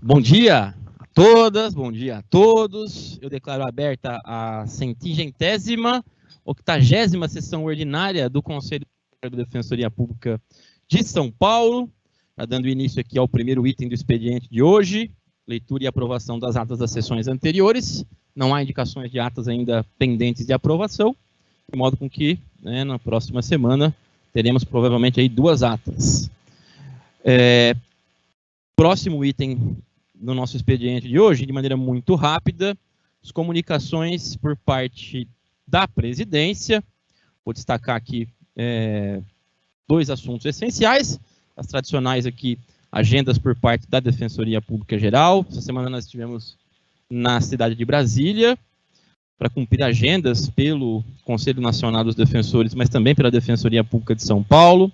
Bom dia a todas, bom dia a todos. Eu declaro aberta a 180ª, 80ª sessão ordinária do Conselho da Defensoria Pública de São Paulo. Já dando início aqui ao primeiro item do expediente de hoje, leitura e aprovação das atas das sessões anteriores. Não há indicações de atas ainda pendentes de aprovação, de modo com que, na próxima semana, teremos provavelmente aí 2 atas. Próximo item no nosso expediente de hoje, de maneira muito rápida, as comunicações por parte da presidência. Vou destacar aqui 2 assuntos essenciais, as tradicionais aqui, agendas por parte da Defensoria Pública Geral. Essa semana nós estivemos na cidade de Brasília, para cumprir agendas pelo Conselho Nacional dos Defensores, mas também pela Defensoria Pública de São Paulo.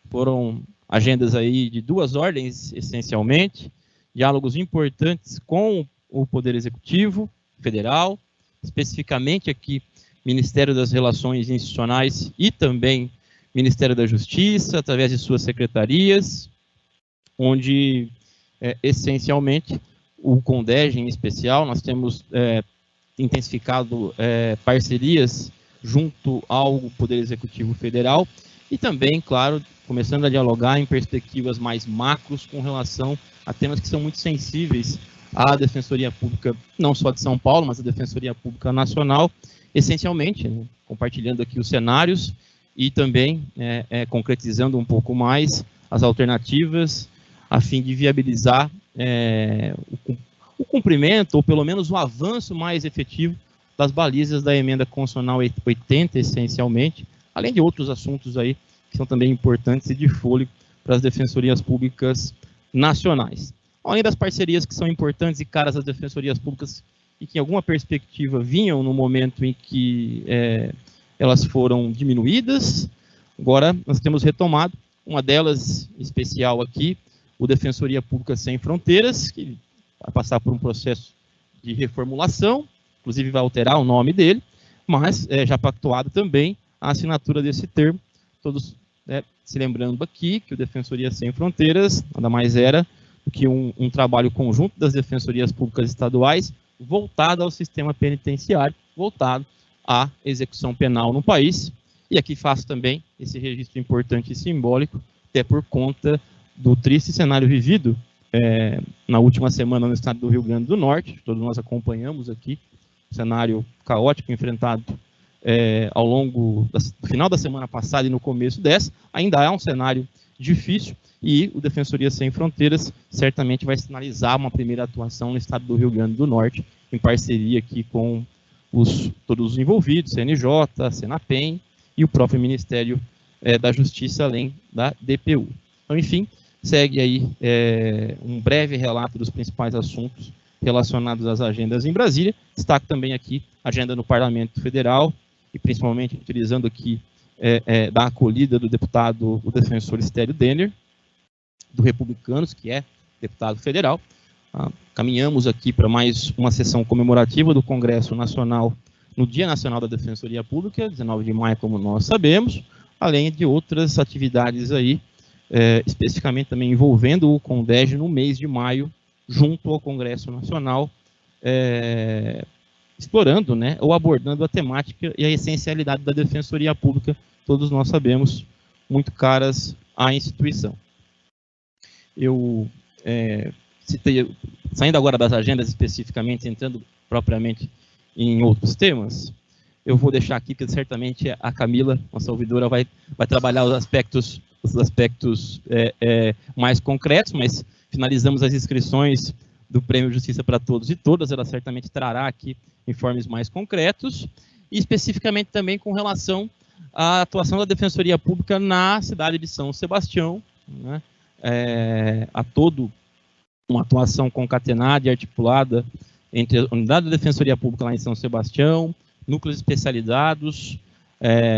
Foram agendas aí de 2 ordens, essencialmente, diálogos importantes com o Poder Executivo Federal, especificamente aqui Ministério das Relações Institucionais e também Ministério da Justiça, através de suas secretarias, onde, essencialmente, o CONDEG em especial, nós temos intensificado parcerias junto ao Poder Executivo Federal e também, claro, começando a dialogar em perspectivas mais macros com relação a temas que são muito sensíveis à Defensoria Pública, não só de São Paulo, mas a Defensoria Pública Nacional, essencialmente, compartilhando aqui os cenários e também concretizando um pouco mais as alternativas a fim de viabilizar o cumprimento, ou pelo menos o avanço mais efetivo das balizas da emenda constitucional 80, essencialmente, além de outros assuntos aí que são também importantes e de fôlego para as defensorias públicas nacionais. Além das parcerias que são importantes e caras às defensorias públicas e que em alguma perspectiva vinham no momento em que elas foram diminuídas, agora nós temos retomado uma delas especial aqui, o Defensoria Pública Sem Fronteiras, que vai passar por um processo de reformulação, inclusive vai alterar o nome dele, mas já pactuado também a assinatura desse termo, todos se lembrando aqui que o Defensoria Sem Fronteiras nada mais era do que um trabalho conjunto das defensorias públicas estaduais voltado ao sistema penitenciário, voltado à execução penal no país. E aqui faço também esse registro importante e simbólico, até por conta do triste cenário vivido na última semana no estado do Rio Grande do Norte. Todos nós acompanhamos aqui o cenário caótico enfrentado ao longo do final da semana passada e no começo dessa. Ainda é um cenário difícil e o Defensoria Sem Fronteiras certamente vai sinalizar uma primeira atuação no estado do Rio Grande do Norte, em parceria aqui com todos os envolvidos, CNJ, Senapen e o próprio Ministério da Justiça, além da DPU. Então, enfim, segue aí um breve relato dos principais assuntos relacionados às agendas em Brasília. Destaco também aqui a agenda no Parlamento Federal, e principalmente utilizando aqui da acolhida do deputado, o defensor Estélio Denner, do Republicanos, que é deputado federal. Caminhamos aqui para mais uma sessão comemorativa do Congresso Nacional no Dia Nacional da Defensoria Pública, 19 de maio, como nós sabemos, além de outras atividades aí, especificamente também envolvendo o CONDEG no mês de maio, junto ao Congresso Nacional, explorando, ou abordando a temática e a essencialidade da Defensoria Pública, todos nós sabemos, muito caras à instituição. Eu citei, saindo agora das agendas especificamente, entrando propriamente em outros temas, eu vou deixar aqui que certamente a Camila, nossa ouvidora, vai trabalhar os aspectos mais concretos, mas finalizamos as inscrições do Prêmio Justiça para Todos e Todas, ela certamente trará aqui informes mais concretos, e especificamente também com relação à atuação da Defensoria Pública na cidade de São Sebastião, a todo uma atuação concatenada e articulada entre a unidade da Defensoria Pública lá em São Sebastião, núcleos especializados,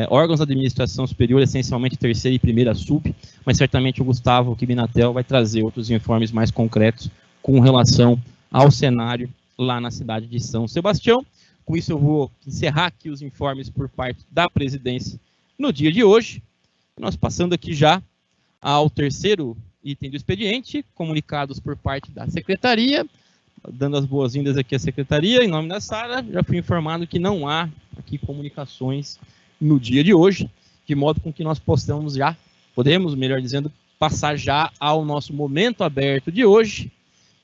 órgãos da administração superior, essencialmente terceira e primeira sub, mas certamente o Gustavo Kibinatel vai trazer outros informes mais concretos com relação ao cenário lá na cidade de São Sebastião. Com isso eu vou encerrar aqui os informes por parte da presidência no dia de hoje. Nós passando aqui já ao terceiro item do expediente, comunicados por parte da secretaria, dando as boas-vindas aqui à secretaria, em nome da Sara, já fui informado que não há aqui comunicações no dia de hoje, de modo com que nós podemos, melhor dizendo, passar já ao nosso momento aberto de hoje.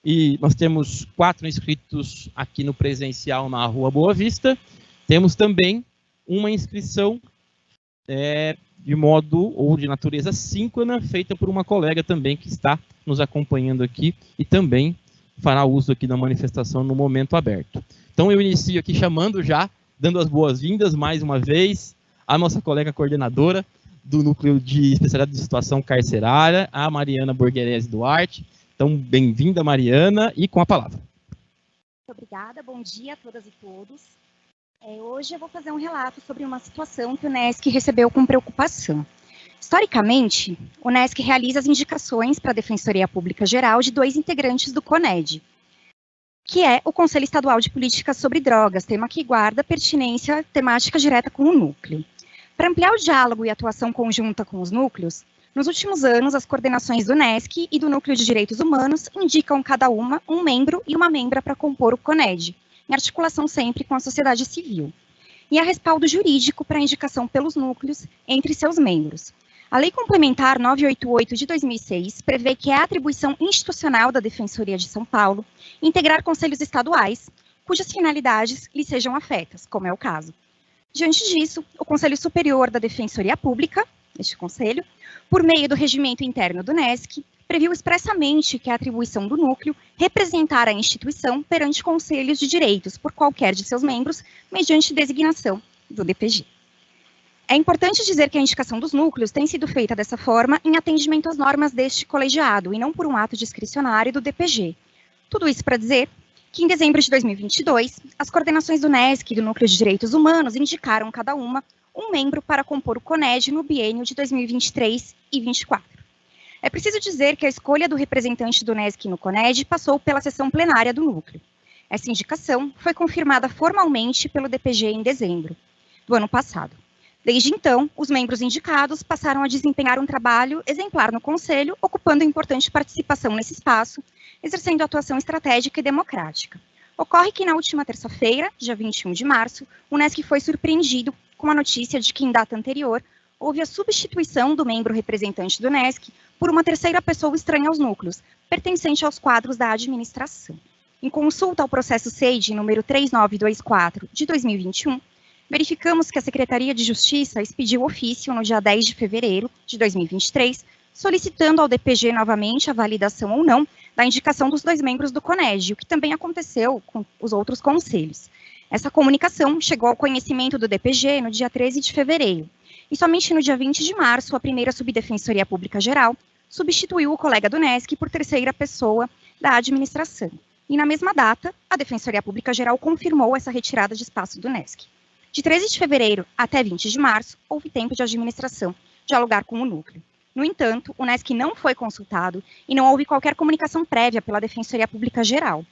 E nós temos 4 inscritos aqui no presencial na Rua Boa Vista. Temos também uma inscrição de modo ou de natureza síncrona, feita por uma colega também que está nos acompanhando aqui e também fará uso aqui da manifestação no momento aberto. Então eu inicio aqui chamando já, dando as boas-vindas mais uma vez à nossa colega coordenadora do Núcleo de Especialidade de Situação Carcerária, a Mariana Borgherese Duarte. Então, bem-vinda, Mariana, e com a palavra. Muito obrigada, bom dia a todas e todos. Hoje eu vou fazer um relato sobre uma situação que o NESC recebeu com preocupação. Historicamente, o NESC realiza as indicações para a Defensoria Pública Geral de 2 integrantes do CONED, que é o Conselho Estadual de Políticas sobre Drogas, tema que guarda pertinência temática direta com o núcleo. Para ampliar o diálogo e atuação conjunta com os núcleos, nos últimos anos, as coordenações do NESC e do Núcleo de Direitos Humanos indicam cada uma um membro e uma membra para compor o CONED, em articulação sempre com a sociedade civil. E há respaldo jurídico para a indicação pelos núcleos entre seus membros. A Lei Complementar 988 de 2006 prevê que é a atribuição institucional da Defensoria de São Paulo integrar conselhos estaduais, cujas finalidades lhe sejam afetas, como é o caso. Diante disso, o Conselho Superior da Defensoria Pública, este conselho, por meio do regimento interno do NESC, previu expressamente que a atribuição do núcleo representar a instituição perante conselhos de direitos por qualquer de seus membros, mediante designação do DPG. É importante dizer que a indicação dos núcleos tem sido feita dessa forma em atendimento às normas deste colegiado e não por um ato discricionário do DPG. Tudo isso para dizer que em dezembro de 2022, as coordenações do NESC e do Núcleo de Direitos Humanos indicaram cada uma um membro para compor o CONED no biênio de 2023 e 2024. É preciso dizer que a escolha do representante do NESC no CONED passou pela sessão plenária do núcleo. Essa indicação foi confirmada formalmente pelo DPG em dezembro do ano passado. Desde então, os membros indicados passaram a desempenhar um trabalho exemplar no Conselho, ocupando importante participação nesse espaço, exercendo atuação estratégica e democrática. Ocorre que na última terça-feira, dia 21 de março, o NESC foi surpreendido com a notícia de que, em data anterior, houve a substituição do membro representante do NESC por uma terceira pessoa estranha aos núcleos, pertencente aos quadros da administração. Em consulta ao processo SEID número 3924 de 2021, verificamos que a Secretaria de Justiça expediu ofício no dia 10 de fevereiro de 2023, solicitando ao DPG novamente a validação ou não da indicação dos 2 membros do CONED, o que também aconteceu com os outros conselhos. Essa comunicação chegou ao conhecimento do DPG no dia 13 de fevereiro, e somente no dia 20 de março, a primeira Subdefensoria Pública Geral substituiu o colega do NESC por terceira pessoa da administração. E na mesma data, a Defensoria Pública Geral confirmou essa retirada de espaço do NESC. De 13 de fevereiro até 20 de março, houve tempo de administração dialogar com o núcleo. No entanto, o NESC não foi consultado e não houve qualquer comunicação prévia pela Defensoria Pública Geral.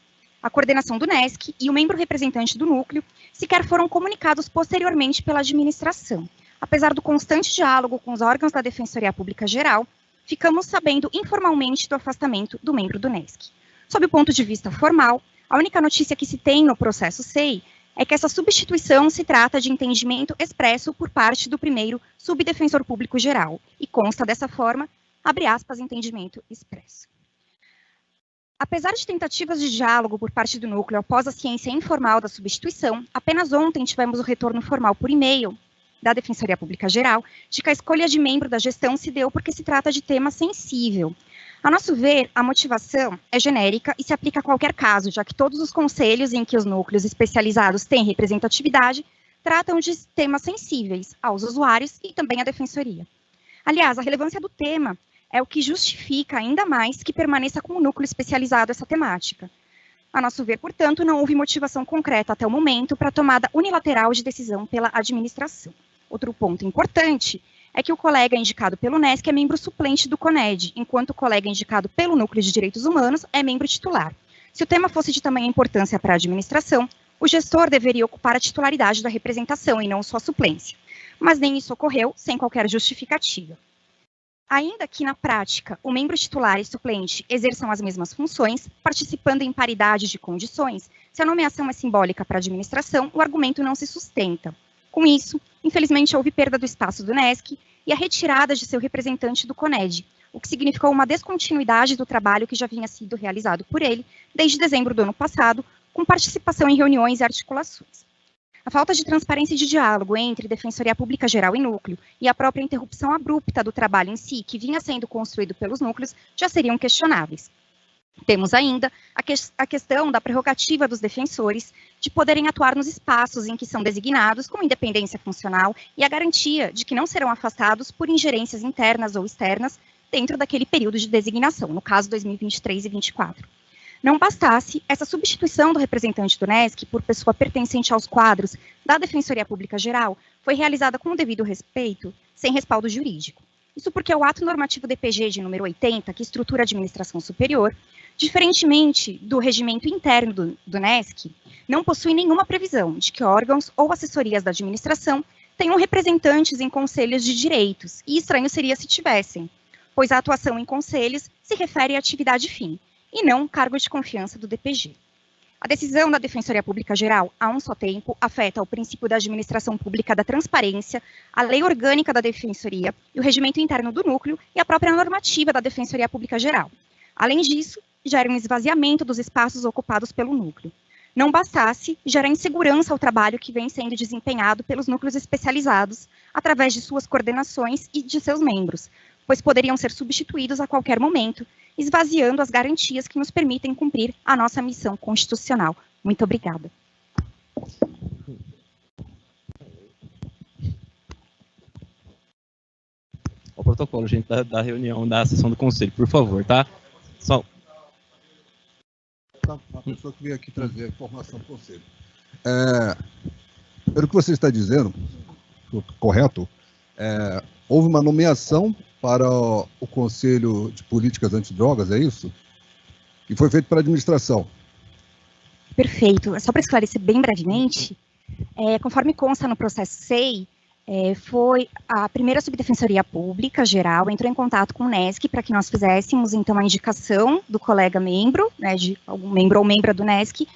A coordenação do NESC e o membro representante do núcleo sequer foram comunicados posteriormente pela administração. Apesar do constante diálogo com os órgãos da Defensoria Pública Geral, ficamos sabendo informalmente do afastamento do membro do NESC. Sob o ponto de vista formal, a única notícia que se tem no processo SEI é que essa substituição se trata de entendimento expresso por parte do primeiro subdefensor público geral, e consta dessa forma, abre aspas, entendimento expresso. Apesar de tentativas de diálogo por parte do núcleo após a ciência informal da substituição, apenas ontem tivemos o retorno formal por e-mail da Defensoria Pública Geral de que a escolha de membro da gestão se deu porque se trata de tema sensível. A nosso ver, a motivação é genérica e se aplica a qualquer caso, já que todos os conselhos em que os núcleos especializados têm representatividade tratam de temas sensíveis aos usuários e também à defensoria. Aliás, a relevância do tema é o que justifica ainda mais que permaneça com o núcleo especializado essa temática. A nosso ver, portanto, não houve motivação concreta até o momento para a tomada unilateral de decisão pela administração. Outro ponto importante é que o colega indicado pelo NESC é membro suplente do CONED, enquanto o colega indicado pelo Núcleo de Direitos Humanos é membro titular. Se o tema fosse de tamanha importância para a administração, o gestor deveria ocupar a titularidade da representação e não sua suplência. Mas nem isso ocorreu, sem qualquer justificativa. Ainda que, na prática, o membro titular e suplente exerçam as mesmas funções, participando em paridade de condições, se a nomeação é simbólica para a administração, o argumento não se sustenta. Com isso, infelizmente, houve perda do espaço do NESC e a retirada de seu representante do CONED, o que significou uma descontinuidade do trabalho que já vinha sido realizado por ele desde dezembro do ano passado, com participação em reuniões e articulações. A falta de transparência e de diálogo entre Defensoria Pública Geral e Núcleo e a própria interrupção abrupta do trabalho em si, que vinha sendo construído pelos núcleos, já seriam questionáveis. Temos ainda a questão da prerrogativa dos defensores de poderem atuar nos espaços em que são designados com independência funcional e a garantia de que não serão afastados por ingerências internas ou externas dentro daquele período de designação, no caso 2023 e 2024. Não bastasse, essa substituição do representante do NESC por pessoa pertencente aos quadros da Defensoria Pública Geral foi realizada com o devido respeito, sem respaldo jurídico. Isso porque o ato normativo DPG de número 80, que estrutura a administração superior, diferentemente do regimento interno do NESC, não possui nenhuma previsão de que órgãos ou assessorias da administração tenham representantes em conselhos de direitos, e estranho seria se tivessem, pois a atuação em conselhos se refere à atividade fim, e não cargo de confiança do DPG. A decisão da Defensoria Pública Geral, a um só tempo, afeta o princípio da administração pública da transparência, a lei orgânica da Defensoria e o regimento interno do núcleo e a própria normativa da Defensoria Pública Geral. Além disso, gera um esvaziamento dos espaços ocupados pelo núcleo. Não bastasse, gera insegurança ao trabalho que vem sendo desempenhado pelos núcleos especializados, através de suas coordenações e de seus membros, pois poderiam ser substituídos a qualquer momento, esvaziando as garantias que nos permitem cumprir a nossa missão constitucional. Muito obrigada. O protocolo, gente, da reunião, da sessão do conselho, por favor, tá? Só... A pessoa que veio aqui trazer a informação para o conselho. Pelo que você está dizendo, correto, houve uma nomeação para o Conselho de Políticas Antidrogas, é isso? E foi feito pela administração. Perfeito. Só para esclarecer bem brevemente, conforme consta no processo SEI, foi a primeira Subdefensoria Pública Geral entrou em contato com o NESC para que nós fizéssemos, então, a indicação do colega membro, né, de algum membro ou membra do NESC,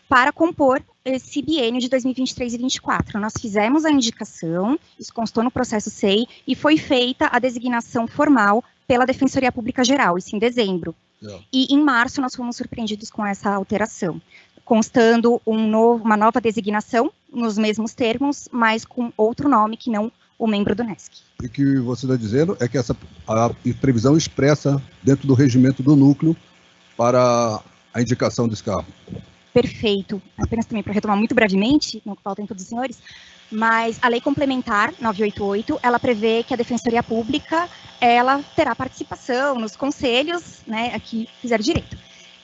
para compor esse biênio de 2023 e 2024. Nós fizemos a indicação, isso constou no processo SEI, e foi feita a designação formal pela Defensoria Pública Geral, isso em dezembro. E em março nós fomos surpreendidos com essa alteração, constando uma nova designação, nos mesmos termos, mas com outro nome que não o membro do NESC. E o que você está dizendo é que a previsão expressa dentro do regimento do núcleo para a indicação desse cargo. Perfeito. Apenas também para retomar muito brevemente, não ocupar o tempo dos senhores, mas a Lei Complementar 988, ela prevê que a Defensoria Pública, ela terá participação nos conselhos, né, a que fizer direito.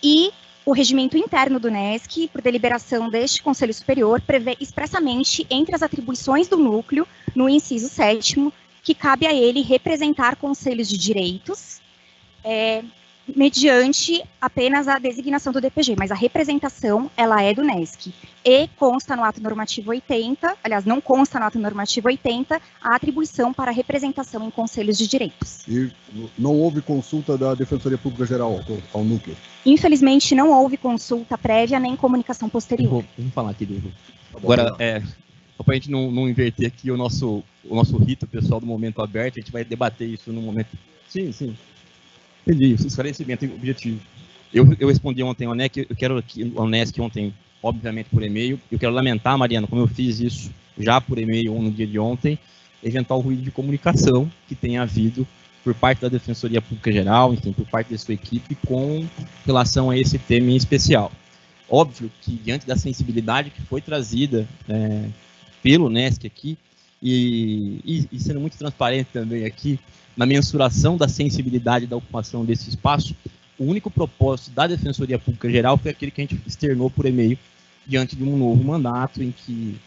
E o regimento interno do NESC, por deliberação deste Conselho Superior, prevê expressamente, entre as atribuições do núcleo, no inciso 7º, que cabe a ele representar conselhos de direitos, mediante apenas a designação do DPG, mas a representação, ela é do NESC. E consta no ato normativo 80, aliás, não consta no ato normativo 80, a atribuição para representação em conselhos de direitos. E não houve consulta da Defensoria Pública Geral ao núcleo? Infelizmente, não houve consulta prévia nem comunicação posterior. Vamos falar aqui do... Agora, só para a gente não inverter aqui o nosso rito pessoal do momento aberto, a gente vai debater isso no momento... Sim. Entendi, esclarecimento objetivo. Eu respondi ontem ao NESC, eu quero ao NESC ontem, obviamente, por e-mail. Eu quero lamentar, Mariana, como eu fiz isso já por e-mail no dia de ontem, eventual ruído de comunicação que tenha havido por parte da Defensoria Pública Geral, enfim, por parte da sua equipe, com relação a esse tema em especial. Óbvio que, diante da sensibilidade que foi trazida pelo NESC aqui, e sendo muito transparente também aqui, na mensuração da sensibilidade da ocupação desse espaço, o único propósito da Defensoria Pública Geral foi aquele que a gente externou por e-mail diante de um novo mandato, em que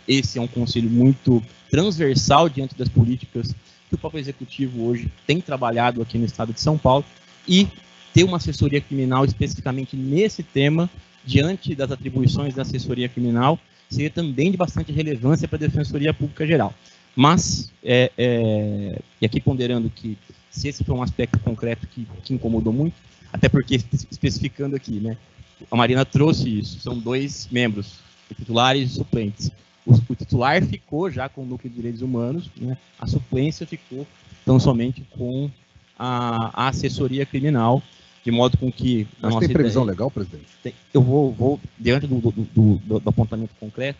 esse é um conselho muito transversal diante das políticas que o próprio Executivo hoje tem trabalhado aqui no estado de São Paulo, e ter uma assessoria criminal especificamente nesse tema, diante das atribuições da assessoria criminal, seria também de bastante relevância para a Defensoria Pública Geral. Mas, e aqui ponderando que se esse foi um aspecto concreto que incomodou muito, até porque, especificando aqui, né, a Mariana trouxe isso, são 2 membros, titulares e suplentes. O titular ficou já com o núcleo de direitos humanos, né, a suplência ficou tão somente com a assessoria criminal, de modo com que... Mas tem previsão legal, presidente? Eu vou diante do apontamento concreto,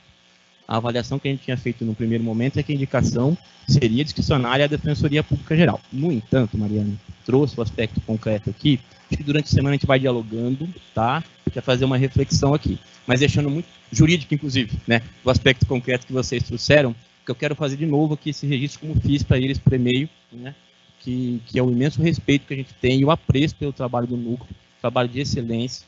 a avaliação que a gente tinha feito no primeiro momento é que a indicação seria discricionária à Defensoria Pública Geral. No entanto, Mariana, trouxe o aspecto concreto aqui, acho que durante a semana a gente vai dialogando, tá? Para fazer uma reflexão aqui, mas deixando muito jurídico, inclusive, né? O aspecto concreto que vocês trouxeram, que eu quero fazer de novo aqui esse registro, como fiz para eles por e-mail, né? Que é o imenso respeito que a gente tem e o apreço pelo trabalho do núcleo, trabalho de excelência,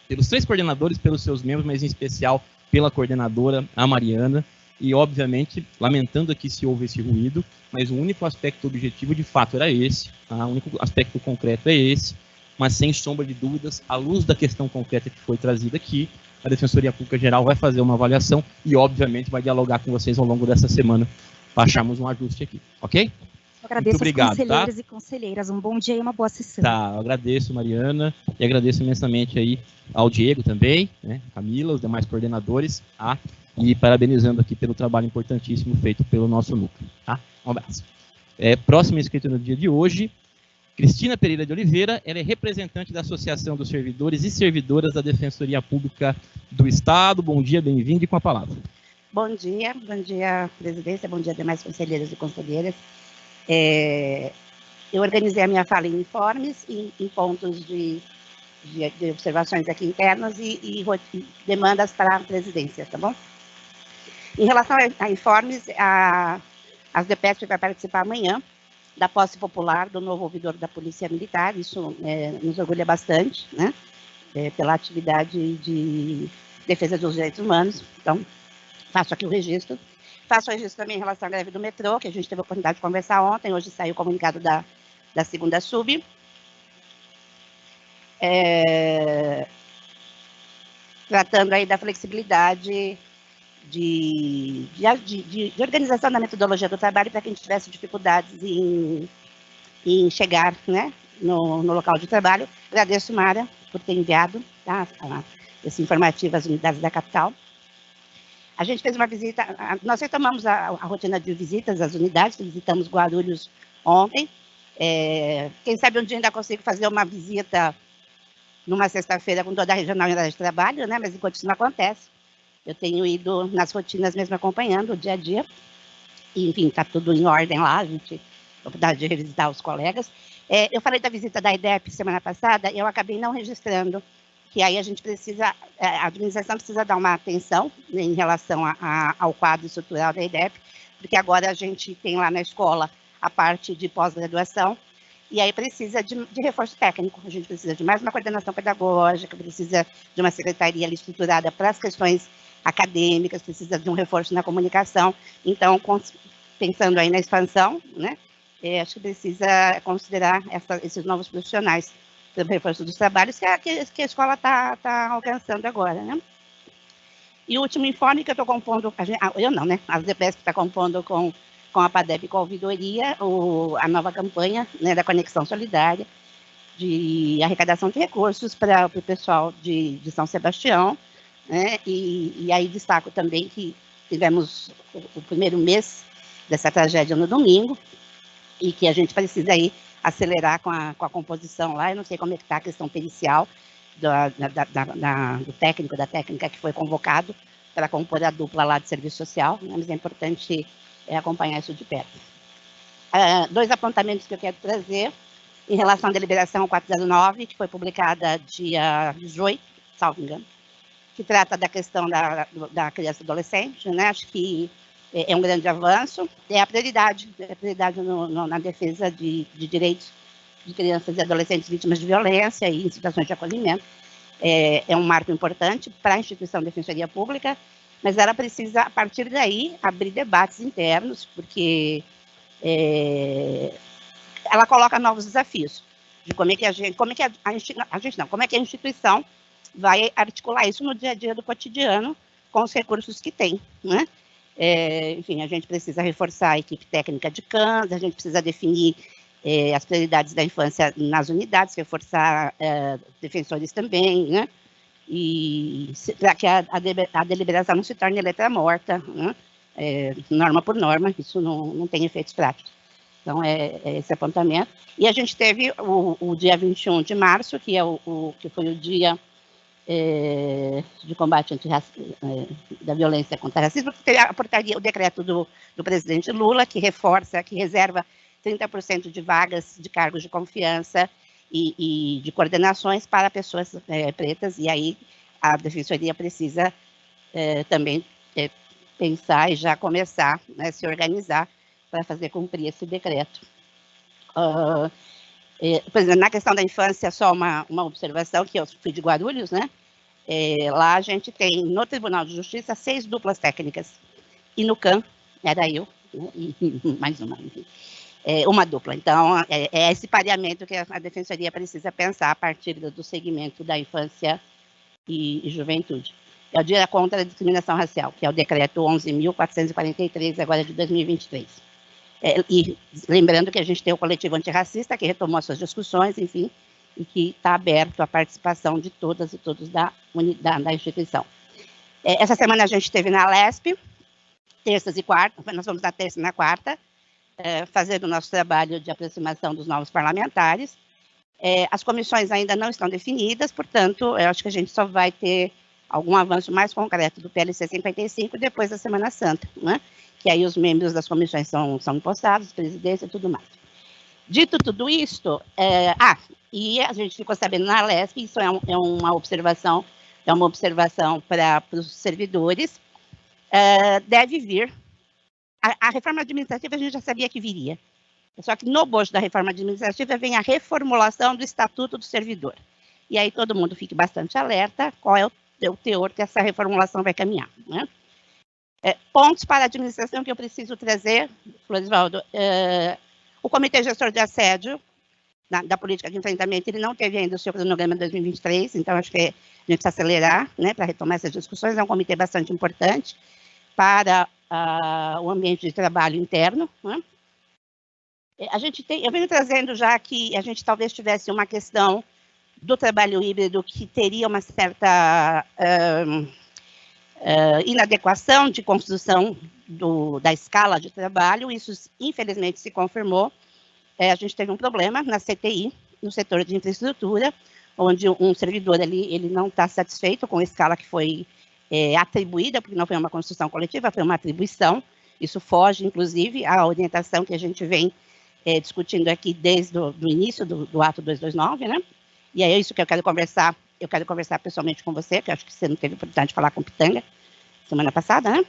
pelos 3 coordenadores, pelos seus membros, mas em especial pela coordenadora, a Mariana, e obviamente, lamentando aqui se houve esse ruído, mas o único aspecto objetivo de fato era esse, tá? O único aspecto concreto é esse, mas sem sombra de dúvidas, à luz da questão concreta que foi trazida aqui, a Defensoria Pública Geral vai fazer uma avaliação e obviamente vai dialogar com vocês ao longo dessa semana para acharmos um ajuste aqui, ok? Eu agradeço aos conselheiros e conselheiras. Um bom dia e uma boa sessão. Tá, eu agradeço, Mariana, e agradeço imensamente aí ao Diego também, né, Camila, os demais coordenadores, tá? E parabenizando aqui pelo trabalho importantíssimo feito pelo nosso núcleo, tá? Um abraço. Próxima inscrita no dia de hoje, Cristina Pereira de Oliveira, ela é representante da Associação dos Servidores e Servidoras da Defensoria Pública do Estado. Bom dia, bem-vindo e com a palavra. Bom dia, presidência, bom dia demais conselheiros e conselheiras. Eu organizei a minha fala em informes, em pontos de observações aqui internas e demandas para a presidência, tá bom? Em relação a informes, as DPESP vai participar amanhã da posse popular do novo ouvidor da Polícia Militar, isso nos orgulha bastante, né? Pela atividade de defesa dos direitos humanos, então faço aqui o registro. Faço o registro também em relação à greve do metrô, que a gente teve a oportunidade de conversar ontem, hoje saiu o comunicado da segunda sub. Tratando aí da flexibilidade de organização da metodologia do trabalho para quem tivesse dificuldades em chegar, né, no local de trabalho. Agradeço, Mara, por ter enviado, tá, esse informativo às unidades da capital. A gente fez uma visita, nós retomamos a rotina de visitas às unidades, visitamos Guarulhos ontem. Quem sabe um dia ainda consigo fazer uma visita numa sexta-feira com toda a regional unidade de trabalho, né? Mas enquanto isso não acontece, eu tenho ido nas rotinas mesmo acompanhando o dia a dia. E, enfim, está tudo em ordem lá, a gente tem a oportunidade de revisitar os colegas. Eu falei da visita da IDEP semana passada, eu acabei não registrando, que aí a gente precisa, a administração precisa dar uma atenção, né, em relação ao quadro estrutural da IDEP, porque agora a gente tem lá na escola a parte de pós-graduação, e aí precisa de reforço técnico, a gente precisa de mais uma coordenação pedagógica, precisa de uma secretaria ali estruturada para as questões acadêmicas, precisa de um reforço na comunicação, então, pensando aí na expansão, né, acho que precisa considerar esses novos profissionais, pelo reforço dos trabalhos que a escola está alcançando agora, né? E o último informe que eu estou compondo, eu não, né? As DPESP está compondo com a PADEB e com a ouvidoria, a nova campanha, né, da Conexão Solidária, de arrecadação de recursos para o pessoal de São Sebastião, né? E aí destaco também que tivemos o primeiro mês dessa tragédia no domingo, e que a gente precisa aí acelerar com a composição lá. Eu não sei como é que está a questão pericial do técnico, da técnica que foi convocado para compor a dupla lá de serviço social, né? Mas é importante acompanhar isso de perto. 2 apontamentos que eu quero trazer em relação à deliberação 409, que foi publicada dia 18, salvo engano, que trata da questão da criança e adolescente, né? Acho que é um grande avanço, é a prioridade na defesa de direitos de crianças e adolescentes vítimas de violência e em situações de acolhimento. É um marco importante para a instituição de defensoria pública, mas ela precisa, a partir daí, abrir debates internos, porque ela coloca novos desafios de como é que a instituição vai articular isso no dia a dia do cotidiano com os recursos que tem, né? Enfim, a gente precisa reforçar a equipe técnica de CANS, a gente precisa definir as prioridades da infância nas unidades, reforçar defensores também, né? E para que a deliberação não se torne letra morta, né? Norma por norma, isso não tem efeitos práticos. Então, esse apontamento. E a gente teve o dia 21 de março, que foi o dia de combate da violência contra o racismo, que teve a portaria, o decreto do presidente Lula, que reserva 30% de vagas de cargos de confiança e de coordenações para pessoas pretas, e aí a Defensoria precisa também pensar e já começar, né, se organizar para fazer cumprir esse decreto. Por exemplo, na questão da infância, só uma observação, que eu fui de Guarulhos, né? Lá a gente tem, no Tribunal de Justiça, 6 duplas técnicas, e no CAM, era eu, né, e mais uma dupla. Então, é esse pareamento que a Defensoria precisa pensar a partir do segmento da infância e juventude. É o Dia contra a Discriminação Racial, que é o decreto 11.443, agora de 2023. E lembrando que a gente tem o coletivo antirracista, que retomou as suas discussões, enfim, e que está aberto à participação de todas e todos da instituição. Essa semana a gente esteve na Lesp, terças e quartas, nós vamos na terça e na quarta, fazendo o nosso trabalho de aproximação dos novos parlamentares. As comissões ainda não estão definidas, portanto, eu acho que a gente só vai ter algum avanço mais concreto do PLC 55 depois da Semana Santa, né? Que aí os membros das comissões são impostados, presidência e tudo mais. Dito tudo isto, e a gente ficou sabendo na Lesp, isso é uma observação para os servidores, deve vir. A reforma administrativa a gente já sabia que viria, só que no bojo da reforma administrativa vem a reformulação do Estatuto do Servidor. E aí todo mundo fique bastante alerta qual é o teor que essa reformulação vai caminhar, né? Pontos para a administração que eu preciso trazer, Florisvaldo. O Comitê Gestor de Assédio da Política de Enfrentamento, ele não teve ainda o seu cronograma 2023, então acho que a gente precisa acelerar, né, para retomar essas discussões. É um comitê bastante importante para o ambiente de trabalho interno, né? Eu venho trazendo já que a gente talvez tivesse uma questão do trabalho híbrido que teria uma certa inadequação de construção da escala de trabalho. Isso, infelizmente, se confirmou. A gente teve um problema na CTI, no setor de infraestrutura, onde um servidor ali, ele não está satisfeito com a escala que foi atribuída, porque não foi uma construção coletiva, foi uma atribuição. Isso foge, inclusive, à orientação que a gente vem discutindo aqui desde o início do ato 229, né? E é isso que eu quero conversar pessoalmente com você, que eu acho que você não teve oportunidade de falar com o Pitanga semana passada, né?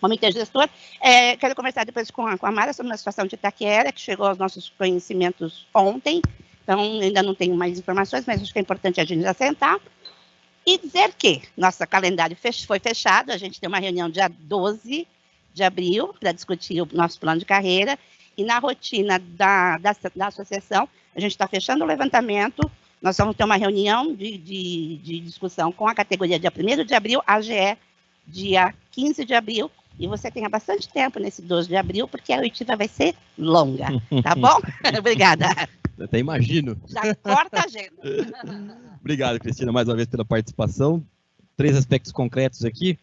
Comitê gestor. Quero conversar depois com a Mara sobre uma situação de Itaquera, que chegou aos nossos conhecimentos ontem, então ainda não tenho mais informações, mas acho que é importante a gente assentar. E dizer que nosso calendário foi fechado, a gente tem uma reunião dia 12 de abril para discutir o nosso plano de carreira, e na rotina da associação, a gente está fechando o levantamento. Nós vamos ter uma reunião de discussão com a categoria dia 1º de abril, AGE dia 15 de abril, e você tenha bastante tempo nesse 12 de abril, porque a oitiva vai ser longa, tá bom? Obrigada. Até imagino. Já corta a agenda. Obrigado, Cristina, mais uma vez pela participação. 3 aspectos concretos aqui,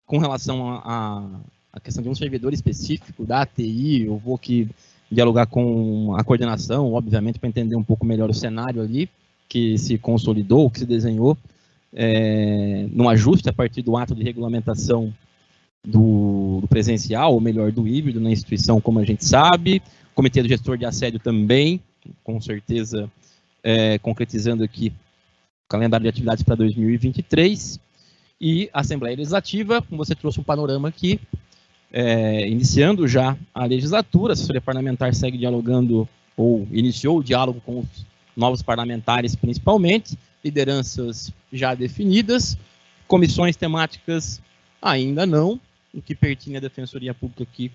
com relação à questão de um servidor específico da ATI. Eu vou aqui dialogar com a coordenação, obviamente, para entender um pouco melhor o cenário ali, que se consolidou, que se desenhou, num ajuste a partir do ato de regulamentação do presencial, ou melhor, do híbrido na instituição, como a gente sabe. O Comitê do Gestor de Assédio também, com certeza, concretizando aqui o calendário de atividades para 2023. E a Assembleia Legislativa, como você trouxe um panorama aqui, iniciando já a legislatura, a assessoria parlamentar segue dialogando, ou iniciou o diálogo com os novos parlamentares principalmente, lideranças já definidas, comissões temáticas ainda não, o que pertine à Defensoria Pública aqui,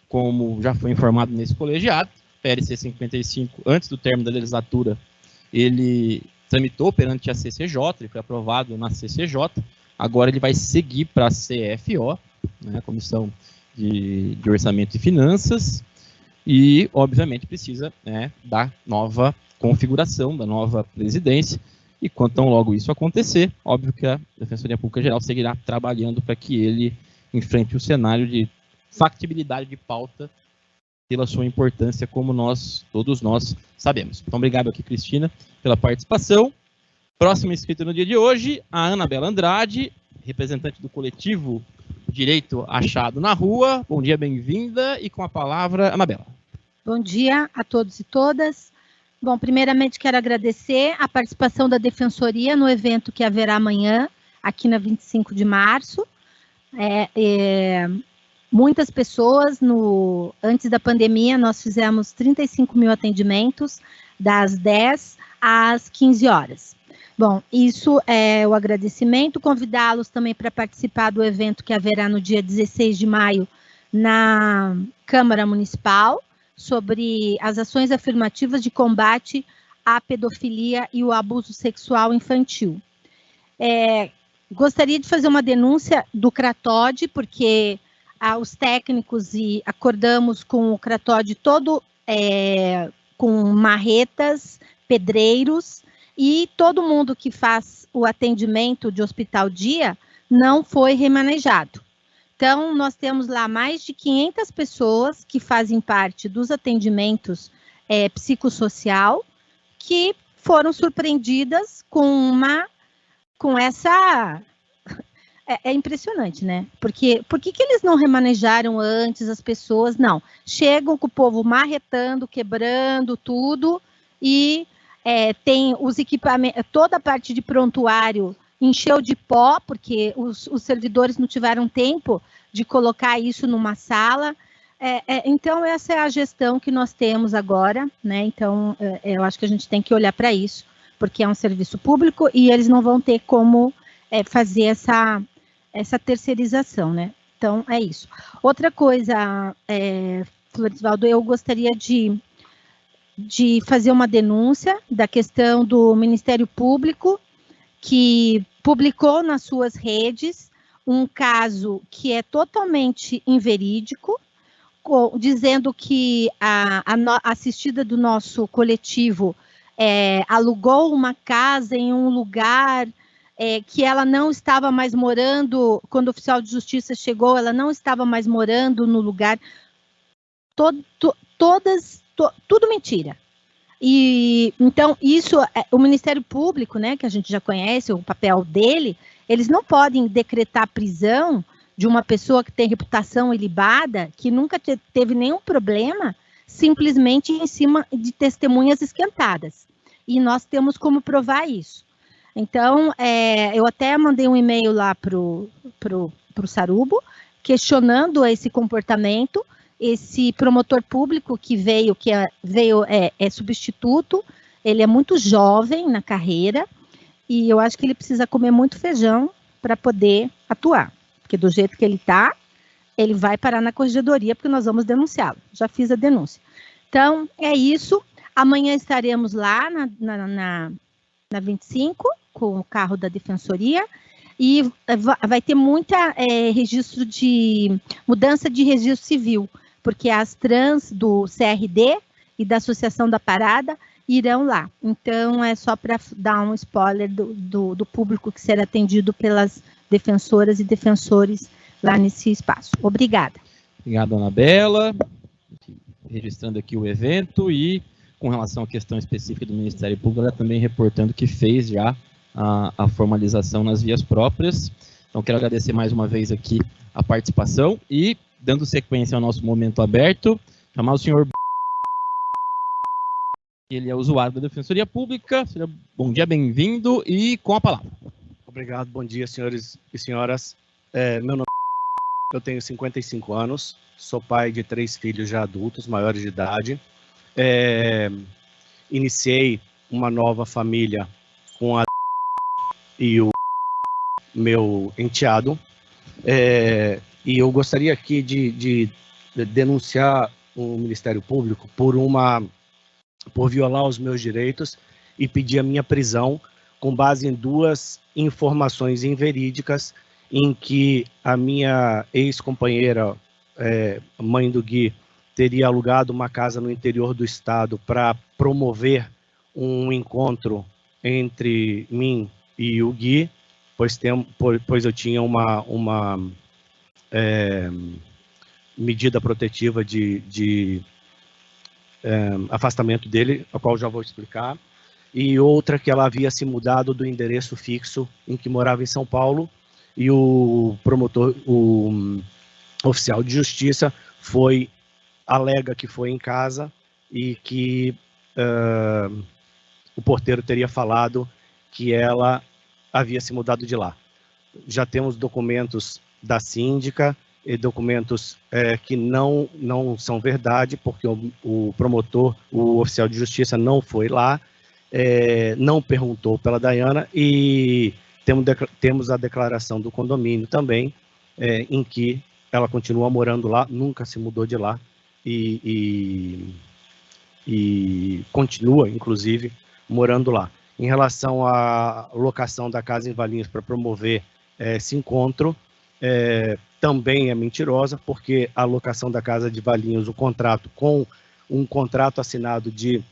como já foi informado nesse colegiado. PLC 55, antes do término da legislatura, ele tramitou perante a CCJ, ele foi aprovado na CCJ, agora ele vai seguir para a CFO, né, a Comissão de Orçamento e Finanças. e, obviamente, precisa, né, da nova configuração, da nova presidência, e quando tão logo isso acontecer, óbvio que a Defensoria Pública Geral seguirá trabalhando para que ele enfrente o cenário de factibilidade de pauta pela sua importância, como todos nós sabemos. Então, obrigado aqui, Cristina, pela participação. Próxima inscrita no dia de hoje, a Anabela Andrade, representante do coletivo Direito Achado na Rua. Bom dia, bem-vinda, e com a palavra, Anabela. Bom dia a todos e todas. Bom, primeiramente quero agradecer a participação da Defensoria no evento que haverá amanhã, aqui na 25 de março. Muitas pessoas, antes da pandemia, nós fizemos 35 mil atendimentos, das 10 às 15 horas. Bom, isso é o agradecimento, convidá-los também para participar do evento que haverá no dia 16 de maio na Câmara Municipal, sobre as ações afirmativas de combate à pedofilia e o abuso sexual infantil. Gostaria de fazer uma denúncia do Cratode, porque os técnicos acordamos com o Cratode todo com marretas, pedreiros, e todo mundo que faz o atendimento de hospital dia não foi remanejado. Então, nós temos lá mais de 500 pessoas que fazem parte dos atendimentos psicossocial, que foram surpreendidas com essa... É impressionante, né? Porque por que eles não remanejaram antes as pessoas? Não, chegam com o povo marretando, quebrando tudo, e tem os equipamentos, toda a parte de prontuário encheu de pó, porque os servidores não tiveram tempo de colocar isso numa sala. Então, essa é a gestão que nós temos agora, né? Então, eu acho que a gente tem que olhar para isso, porque é um serviço público e eles não vão ter como fazer essa terceirização, né? Então, é isso. Outra coisa, Florisvaldo, eu gostaria de fazer uma denúncia da questão do Ministério Público, que publicou nas suas redes um caso que é totalmente inverídico, dizendo que a assistida do nosso coletivo alugou uma casa em um lugar que ela não estava mais morando, quando o oficial de justiça chegou, ela não estava mais morando no lugar. Tudo mentira. E então isso, o Ministério Público, né, que a gente já conhece o papel dele, eles não podem decretar a prisão de uma pessoa que tem reputação ilibada, que nunca teve nenhum problema, simplesmente em cima de testemunhas esquentadas. E nós temos como provar isso. Então, eu até mandei um e-mail lá pro Sarubo, questionando esse comportamento. Esse promotor público que veio é substituto, ele é muito jovem na carreira, e eu acho que ele precisa comer muito feijão para poder atuar, porque do jeito que ele está, ele vai parar na corregedoria, porque nós vamos denunciá-lo. Já fiz a denúncia. Então, é isso. Amanhã estaremos lá na 25, com o carro da Defensoria, e vai ter muita mudança de registro civil, porque as trans do CRD e da Associação da Parada irão lá. Então, é só para dar um spoiler do público que será atendido pelas defensoras e defensores lá nesse espaço. Obrigada. Obrigado, Anabela. Registrando aqui o evento e, com relação à questão específica do Ministério Público, ela também reportando que fez já a formalização nas vias próprias. Então, quero agradecer mais uma vez aqui a participação e, dando sequência ao nosso momento aberto, chamar o senhor... Ele é usuário da Defensoria Pública. Bom dia, bem-vindo e com a palavra. Obrigado, bom dia, senhores e senhoras. Meu nome é... Eu tenho 55 anos, sou pai de 3 filhos já adultos, maiores de idade. Iniciei uma nova família com a e o meu enteado. E eu gostaria aqui de denunciar o Ministério Público por violar os meus direitos e pedir a minha prisão com base em 2 informações inverídicas em que a minha ex-companheira, mãe do Gui, teria alugado uma casa no interior do estado para promover um encontro entre mim e o Gui, pois eu tinha uma medida protetiva de afastamento dele, a qual já vou explicar, e outra que ela havia se mudado do endereço fixo em que morava em São Paulo, e o promotor, o oficial de justiça, alega que foi em casa e que o porteiro teria falado que ela havia se mudado de lá. Já temos documentos da síndica e documentos que não são verdade, porque o promotor, o oficial de justiça não foi lá, não perguntou pela Dayana, e temos a declaração do condomínio também, em que ela continua morando lá, nunca se mudou de lá, e continua, inclusive, morando lá. Em relação à locação da casa em Valinhos para promover esse encontro, também é mentirosa, porque a locação da casa de Valinhos, o contrato com um contrato assinado de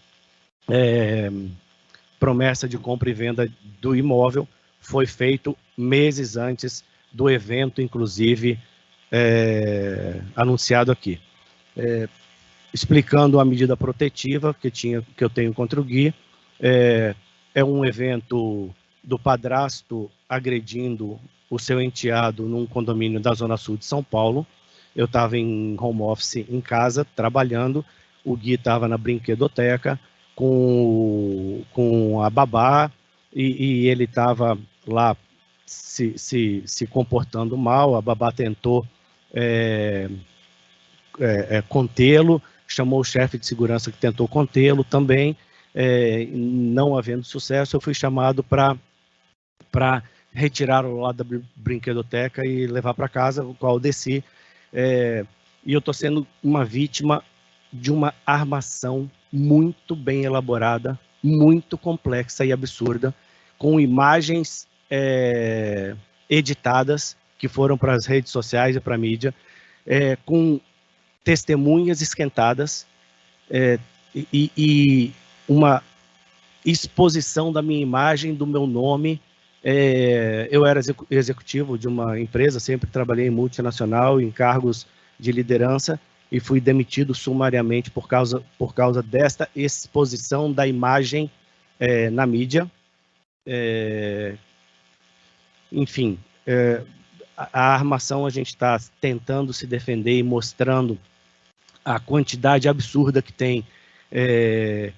promessa de compra e venda do imóvel, foi feito meses antes do evento, inclusive, anunciado aqui. Explicando a medida protetiva que eu tenho contra o Gui, é um evento do padrasto agredindo o seu enteado num condomínio da Zona Sul de São Paulo. Eu estava em home office em casa, trabalhando, o Gui estava na brinquedoteca com a babá, e ele estava lá se comportando mal. A babá tentou contê-lo, chamou o chefe de segurança que tentou contê-lo também, não havendo sucesso. Eu fui chamado para retirá-lo lá da brinquedoteca e levar para casa, o qual eu desci, e eu estou sendo uma vítima de uma armação muito bem elaborada, muito complexa e absurda, com imagens editadas que foram para as redes sociais e para a mídia, com testemunhas esquentadas, e uma exposição da minha imagem, do meu nome. Eu era executivo de uma empresa, sempre trabalhei em multinacional, em cargos de liderança, e fui demitido sumariamente por causa desta exposição da imagem na mídia. Enfim, a armação, a gente está tentando se defender e mostrando a quantidade absurda que tem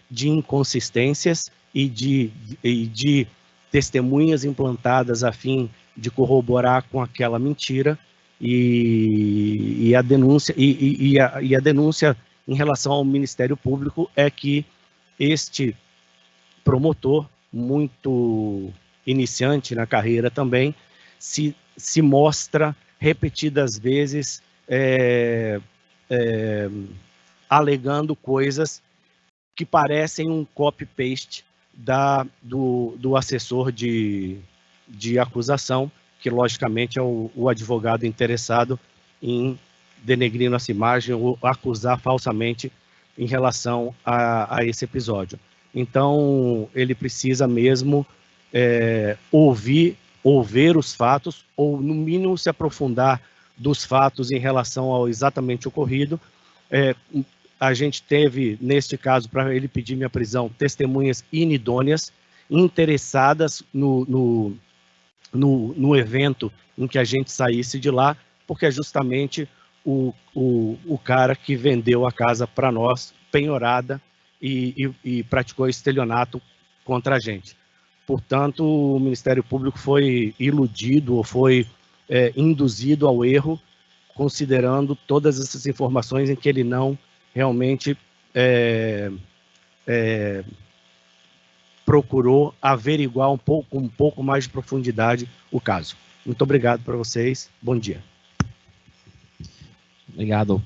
de inconsistências e de testemunhas implantadas a fim de corroborar com aquela mentira, e a denúncia em relação ao Ministério Público é que este promotor, muito iniciante na carreira também, se mostra repetidas vezes alegando coisas que parecem um copy-paste do assessor de acusação, que logicamente é o advogado interessado em denegrir nossa imagem ou acusar falsamente em relação a esse episódio. Então, ele precisa mesmo ouvir os fatos, ou no mínimo se aprofundar dos fatos em relação ao exatamente ocorrido. A gente teve, neste caso, para ele pedir minha prisão, testemunhas inidôneas, interessadas no evento em que a gente saísse de lá, porque é justamente o cara que vendeu a casa para nós, penhorada, e praticou estelionato contra a gente. Portanto, o Ministério Público foi iludido ou foi induzido ao erro, considerando todas essas informações em que ele não realmente procurou averiguar com um pouco mais de profundidade o caso. Muito obrigado para vocês. Bom dia. Obrigado.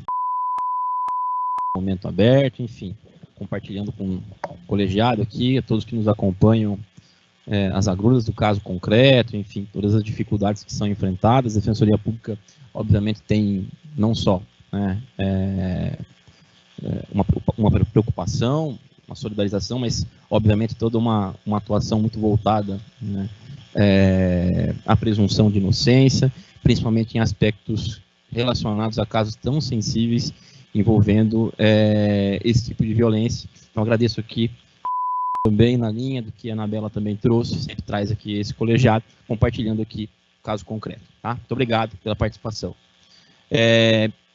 Momento aberto, enfim, compartilhando com o colegiado aqui, a todos que nos acompanham, as agruras do caso concreto, enfim, todas as dificuldades que são enfrentadas. A Defensoria Pública, obviamente, tem não só uma preocupação, uma solidarização, mas, obviamente, toda uma atuação muito voltada, né, à presunção de inocência, principalmente em aspectos relacionados a casos tão sensíveis envolvendo esse tipo de violência. Então, agradeço aqui também na linha do que a Anabela também trouxe, sempre traz aqui esse colegiado, compartilhando aqui o caso concreto. Tá? Muito obrigado pela participação.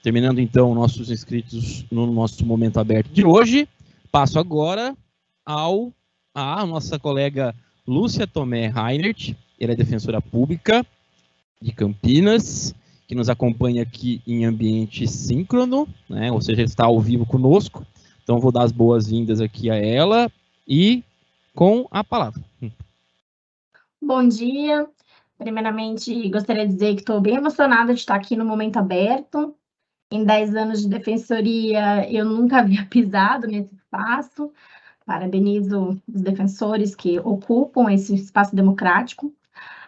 Terminando, então, nossos inscritos no nosso momento aberto de hoje, passo agora à nossa colega Lúcia Tomé Reinert, ela é defensora pública de Campinas, que nos acompanha aqui em ambiente síncrono, né? Ou seja, está ao vivo conosco. Então, vou dar as boas-vindas aqui a ela e com a palavra. Bom dia. Primeiramente, gostaria de dizer que estou bem emocionada de estar aqui no momento aberto. Em 10 anos de defensoria, eu nunca havia pisado nesse espaço. Parabenizo os defensores que ocupam esse espaço democrático.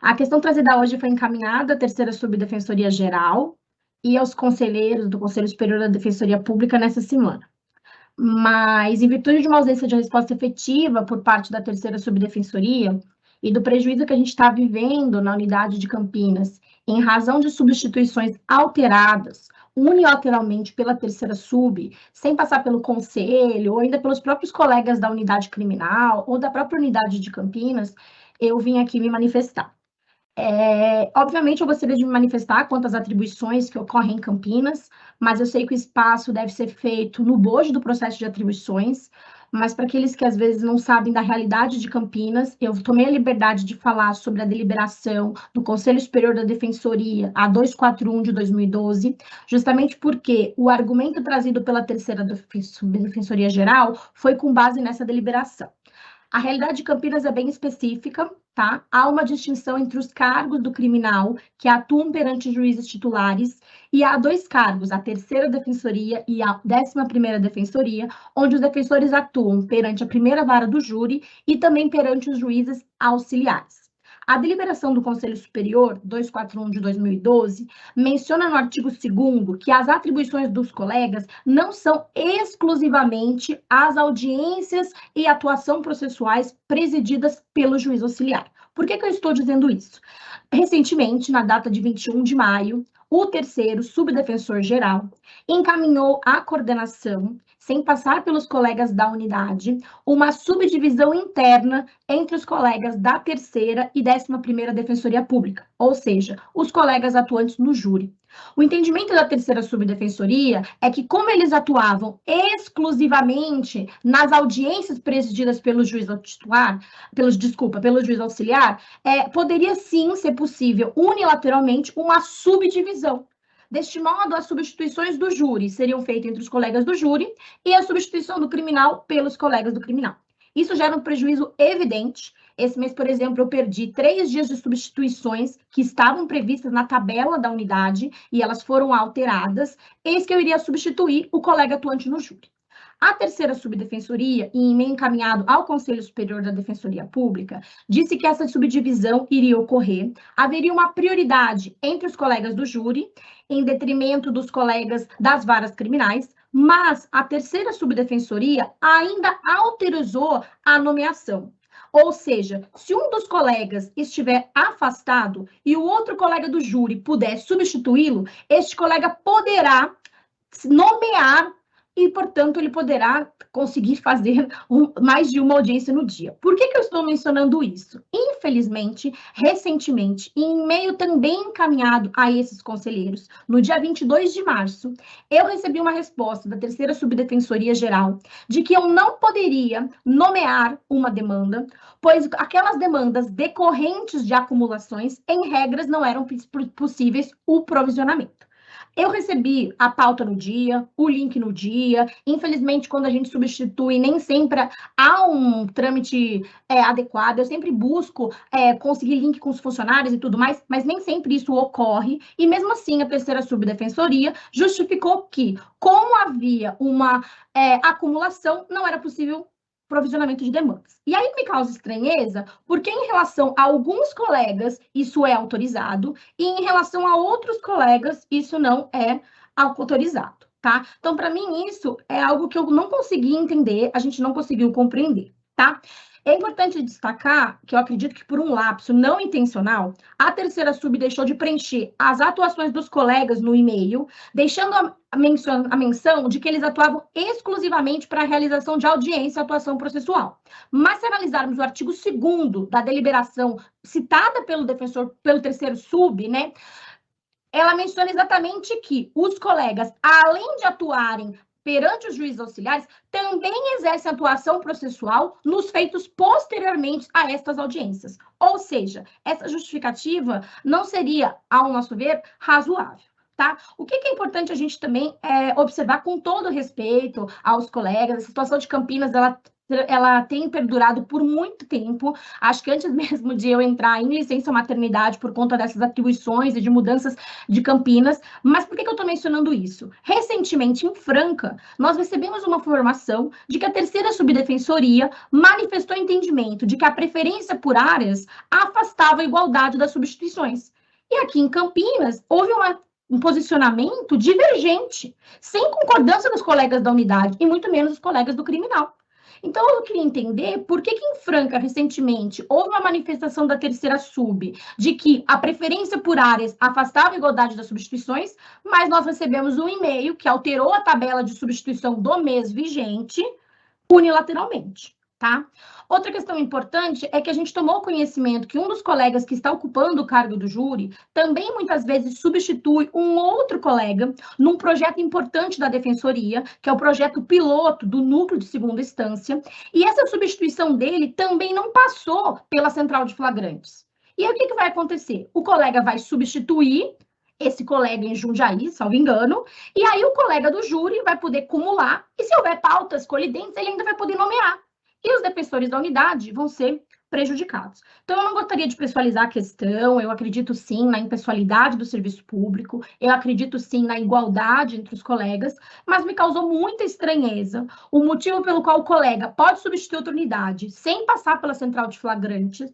A questão trazida hoje foi encaminhada à terceira subdefensoria geral e aos conselheiros do Conselho Superior da Defensoria Pública nessa semana. Mas, em virtude de uma ausência de resposta efetiva por parte da terceira subdefensoria e do prejuízo que a gente está vivendo na unidade de Campinas, em razão de substituições alteradas unilateralmente pela terceira sub, sem passar pelo conselho ou ainda pelos próprios colegas da unidade criminal ou da própria unidade de Campinas, eu vim aqui me manifestar. Obviamente, eu gostaria de me manifestar quanto às atribuições que ocorrem em Campinas, mas eu sei que o espaço deve ser feito no bojo do processo de atribuições, mas para aqueles que às vezes não sabem da realidade de Campinas, eu tomei a liberdade de falar sobre a deliberação do Conselho Superior da Defensoria, a 241 de 2012, justamente porque o argumento trazido pela terceira subdefensoria geral foi com base nessa deliberação. A realidade de Campinas é bem específica, tá? Há uma distinção entre os cargos do criminal que atuam perante juízes titulares e há 2 cargos, a terceira defensoria e a 11ª defensoria, onde os defensores atuam perante a primeira vara do júri e também perante os juízes auxiliares. A deliberação do Conselho Superior, 241 de 2012, menciona no artigo 2º que as atribuições dos colegas não são exclusivamente as audiências e atuação processuais presididas pelo juiz auxiliar. Por que eu estou dizendo isso? Recentemente, na data de 21 de maio, o terceiro subdefensor geral encaminhou à coordenação, sem passar pelos colegas da unidade, uma subdivisão interna entre os colegas da terceira e 11ª Defensoria Pública, ou seja, os colegas atuantes no júri. O entendimento da terceira subdefensoria é que, como eles atuavam exclusivamente nas audiências presididas pelo juiz titular, pelo juiz auxiliar, poderia sim ser possível unilateralmente uma subdivisão. Deste modo, as substituições do júri seriam feitas entre os colegas do júri e a substituição do criminal pelos colegas do criminal. Isso gera um prejuízo evidente. Esse mês, por exemplo, eu perdi 3 dias de substituições que estavam previstas na tabela da unidade e elas foram alteradas, eis que eu iria substituir o colega atuante no júri. A terceira subdefensoria, em e-mail encaminhado ao Conselho Superior da Defensoria Pública, disse que essa subdivisão iria ocorrer, haveria uma prioridade entre os colegas do júri, em detrimento dos colegas das varas criminais, mas a terceira subdefensoria ainda autorizou a nomeação. Ou seja, se um dos colegas estiver afastado e o outro colega do júri puder substituí-lo, este colega poderá nomear e, portanto, ele poderá conseguir fazer mais de uma audiência no dia. Por que eu estou mencionando isso? Infelizmente, recentemente, em e-mail também encaminhado a esses conselheiros, no dia 22 de março, eu recebi uma resposta da terceira subdefensoria geral de que eu não poderia nomear uma demanda, pois aquelas demandas decorrentes de acumulações, em regras, não eram possíveis o provisionamento. Eu recebi a pauta no dia, o link no dia. Infelizmente, quando a gente substitui, nem sempre há um trâmite adequado. Eu sempre busco conseguir link com os funcionários e tudo mais, mas nem sempre isso ocorre. E mesmo assim, a terceira subdefensoria justificou que, como havia uma acumulação, não era possível provisionamento de demandas. E aí me causa estranheza, porque em relação a alguns colegas isso é autorizado e em relação a outros colegas isso não é autorizado. tá? Então, para mim, isso é algo que eu não consegui entender, a gente não conseguiu compreender, tá? É importante destacar que eu acredito que, por um lapso não intencional, a terceira sub deixou de preencher as atuações dos colegas no e-mail, deixando a menção de que eles atuavam exclusivamente para a realização de audiência e atuação processual. Mas, se analisarmos o artigo 2º da deliberação citada pelo defensor, pelo terceiro sub, né, ela menciona exatamente que os colegas, além de atuarem perante os juízes auxiliares, também exercem atuação processual nos feitos posteriormente a estas audiências. Ou seja, essa justificativa não seria, ao nosso ver, razoável. Tá? O que é importante a gente também observar, com todo respeito aos colegas, a situação de Campinas, ela tem perdurado por muito tempo. Acho que antes mesmo de eu entrar em licença maternidade por conta dessas atribuições e de mudanças de Campinas. Mas por que eu estou mencionando isso? Recentemente, em Franca, nós recebemos uma informação de que a terceira subdefensoria manifestou entendimento de que a preferência por áreas afastava a igualdade das substituições. E aqui em Campinas, houve um posicionamento divergente, sem concordância dos colegas da unidade e muito menos dos colegas do criminal. Então, eu queria entender por que em Franca, recentemente, houve uma manifestação da terceira sub de que a preferência por áreas afastava a igualdade das substituições, mas nós recebemos um e-mail que alterou a tabela de substituição do mês vigente unilateralmente, tá? Outra questão importante é que a gente tomou conhecimento que um dos colegas que está ocupando o cargo do júri também muitas vezes substitui um outro colega num projeto importante da defensoria, que é o projeto piloto do núcleo de segunda instância, e essa substituição dele também não passou pela central de flagrantes. E aí o que vai acontecer? O colega vai substituir esse colega em Jundiaí, salvo engano, e aí o colega do júri vai poder cumular, e se houver pautas colidentes, ele ainda vai poder nomear. E os defensores da unidade vão ser prejudicados. Então, eu não gostaria de pessoalizar a questão, eu acredito sim na impessoalidade do serviço público, eu acredito sim na igualdade entre os colegas, mas me causou muita estranheza o motivo pelo qual o colega pode substituir outra unidade sem passar pela central de flagrantes,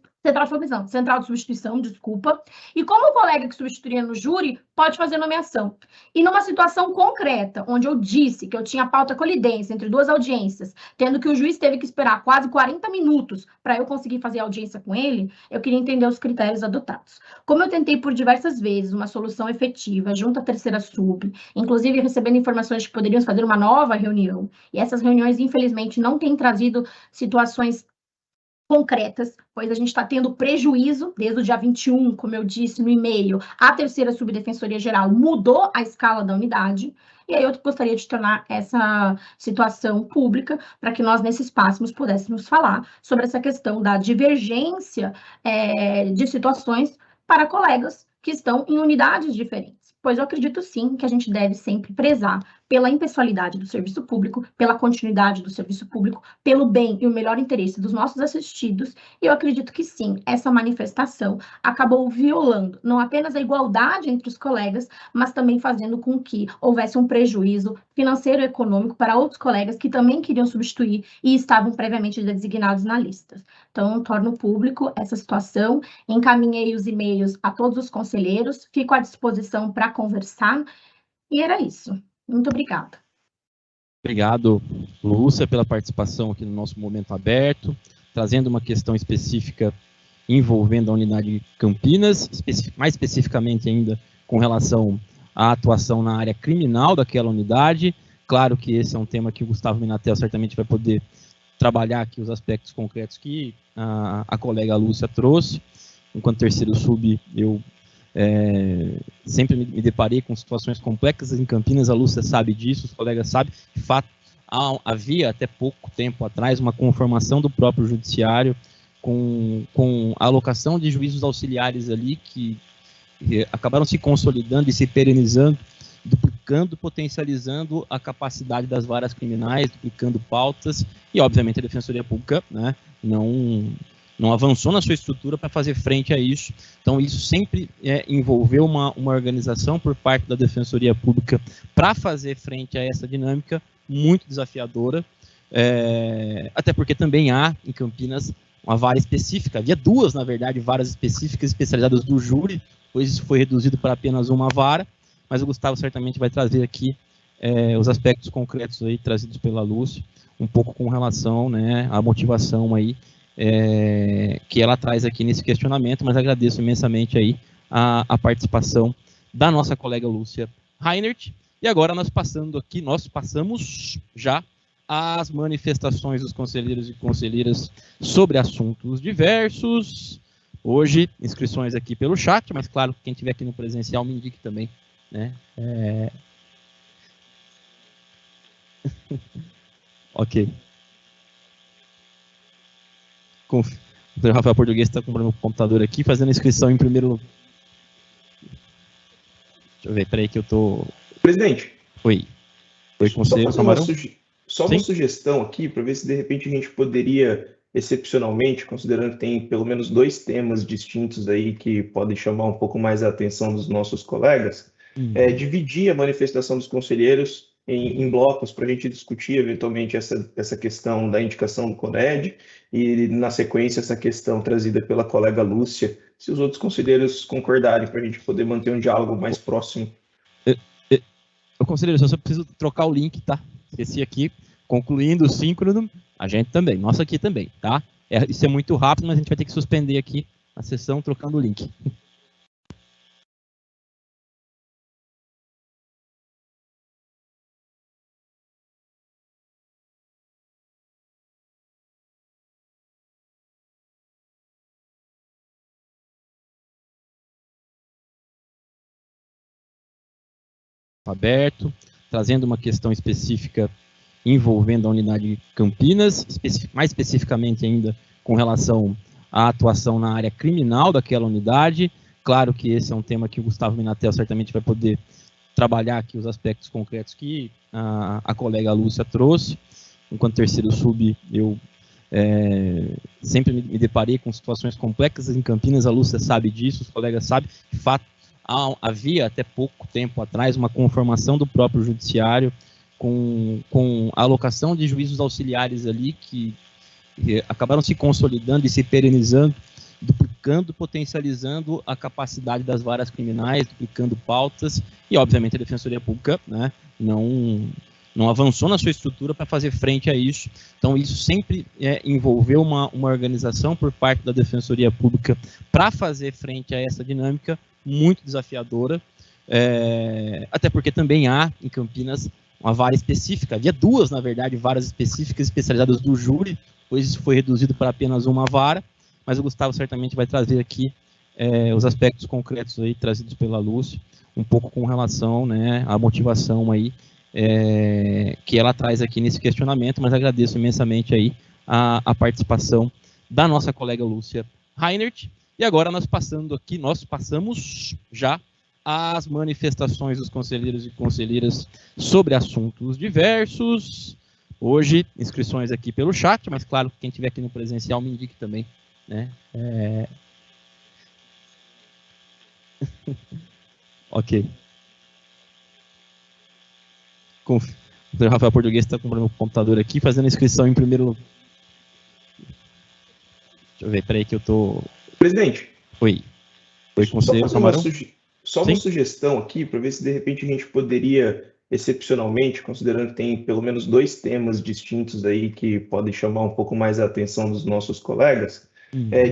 central de substituição, desculpa, e como o colega que substituiria no júri pode fazer nomeação. E numa situação concreta, onde eu disse que eu tinha pauta colidência entre duas audiências, tendo que o juiz teve que esperar quase 40 minutos para eu conseguir fazer audiência com ele, eu queria entender os critérios adotados. Como eu tentei por diversas vezes uma solução efetiva junto à terceira sub, inclusive recebendo informações de que poderíamos fazer uma nova reunião, e essas reuniões, infelizmente, não têm trazido situações concretas, pois a gente está tendo prejuízo desde o dia 21, como eu disse no e-mail, a terceira subdefensoria geral mudou a escala da unidade, e aí eu gostaria de tornar essa situação pública para que nós, nesse espaço, pudéssemos falar sobre essa questão da divergência de situações para colegas que estão em unidades diferentes. Pois eu acredito sim que a gente deve sempre prezar pela impessoalidade do serviço público, pela continuidade do serviço público, pelo bem e o melhor interesse dos nossos assistidos, e eu acredito que sim, essa manifestação acabou violando não apenas a igualdade entre os colegas, mas também fazendo com que houvesse um prejuízo financeiro e econômico para outros colegas que também queriam substituir e estavam previamente designados na lista. Então, torno público essa situação, encaminhei os e-mails a todos os conselheiros, fico à disposição para conversar, e era isso. Muito obrigada. Obrigado, Lúcia, pela participação aqui no nosso Momento Aberto, trazendo uma questão específica envolvendo a unidade de Campinas, mais especificamente ainda com relação à atuação na área criminal daquela unidade. Claro que esse é um tema que o Gustavo Minatel certamente vai poder trabalhar aqui os aspectos concretos que a colega Lúcia trouxe. Enquanto terceiro sub, eu sempre me deparei com situações complexas em Campinas, a Lúcia sabe disso, os colegas sabem. De fato, havia até pouco tempo atrás uma conformação do próprio judiciário com a alocação de juízos auxiliares ali que acabaram se consolidando e se perenizando, duplicando, potencializando a capacidade das varas criminais, duplicando pautas, e obviamente a Defensoria Pública, né, não avançou na sua estrutura para fazer frente a isso. Então, isso sempre envolveu uma organização por parte da Defensoria Pública para fazer frente a essa dinâmica muito desafiadora, até porque também há, em Campinas, uma vara específica, havia duas, na verdade, varas específicas especializadas do júri, pois isso foi reduzido para apenas uma vara, mas o Gustavo certamente vai trazer aqui os aspectos concretos aí trazidos pela Lúcia, um pouco com relação, né, à motivação aí que ela traz aqui nesse questionamento, mas agradeço imensamente aí a participação da nossa colega Lúcia Reinert. E agora nós passamos já às manifestações dos conselheiros e conselheiras sobre assuntos diversos. Hoje, inscrições aqui pelo chat, mas claro, quem estiver aqui no presencial me indique também, né? Ok. O Dr. Rafael Português está comprando o computador aqui, fazendo a inscrição em primeiro lugar. Deixa eu ver, peraí que eu tô... Presidente. Oi, conselheiro Camarão? Só uma sugestão aqui, para ver se de repente a gente poderia, excepcionalmente, considerando que tem pelo menos 2 temas distintos aí que podem chamar um pouco mais a atenção dos nossos colegas, dividir a manifestação dos conselheiros em blocos para a gente discutir eventualmente essa questão da indicação do CONED e, na sequência, essa questão trazida pela colega Lúcia, se os outros conselheiros concordarem, para a gente poder manter um diálogo mais próximo. Conselheiro, eu só preciso trocar o link, tá? Esse aqui, concluindo o síncrono, a gente também, nossa aqui também, tá? Isso é muito rápido, mas a gente vai ter que suspender aqui a sessão trocando o link. Aberto, trazendo uma questão específica envolvendo a unidade Campinas, mais especificamente ainda com relação à atuação na área criminal daquela unidade. Claro que esse é um tema que o Gustavo Minatel certamente vai poder trabalhar aqui os aspectos concretos que a colega Lúcia trouxe. Enquanto terceiro sub, eu sempre me deparei com situações complexas em Campinas, a Lúcia sabe disso, os colegas sabem, de fato, havia até pouco tempo atrás uma conformação do próprio judiciário com a alocação de juízos auxiliares ali que acabaram se consolidando e se perenizando, duplicando, potencializando a capacidade das varas criminais, duplicando pautas e, obviamente, a Defensoria Pública, né, não avançou na sua estrutura para fazer frente a isso. Então, isso sempre envolveu uma organização por parte da Defensoria Pública para fazer frente a essa dinâmica muito desafiadora, até porque também há, em Campinas, uma vara específica, havia 2, na verdade, varas específicas especializadas do júri, pois isso foi reduzido para apenas uma vara, mas o Gustavo certamente vai trazer aqui os aspectos concretos aí trazidos pela Lúcia, um pouco com relação, né, à motivação aí que ela traz aqui nesse questionamento, mas agradeço imensamente aí a participação da nossa colega Lúcia Reinert. E agora nós passamos já às manifestações dos conselheiros e conselheiras sobre assuntos diversos. Hoje, inscrições aqui pelo chat, mas claro, quem estiver aqui no presencial me indique também, né? Ok. O Dr. Rafael Português está comprando o computador aqui, fazendo a inscrição em primeiro lugar. Deixa eu ver, peraí que eu tô... Presidente. Oi, conselheiro Camarão? Só uma sugestão aqui, para ver se de repente a gente poderia, excepcionalmente, considerando que tem pelo menos 2 temas distintos aí que podem chamar um pouco mais a atenção dos nossos colegas,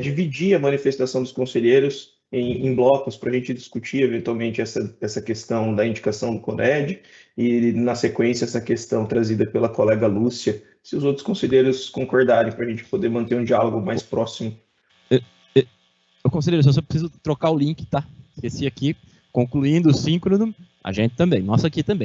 dividir a manifestação dos conselheiros em blocos para a gente discutir eventualmente essa questão da indicação do CONED e, na sequência, essa questão trazida pela colega Lúcia, se os outros conselheiros concordarem, para a gente poder manter um diálogo mais próximo. Conselheiro, eu só preciso trocar o link, tá? Esse aqui, concluindo o síncrono, a gente também, nossa aqui também.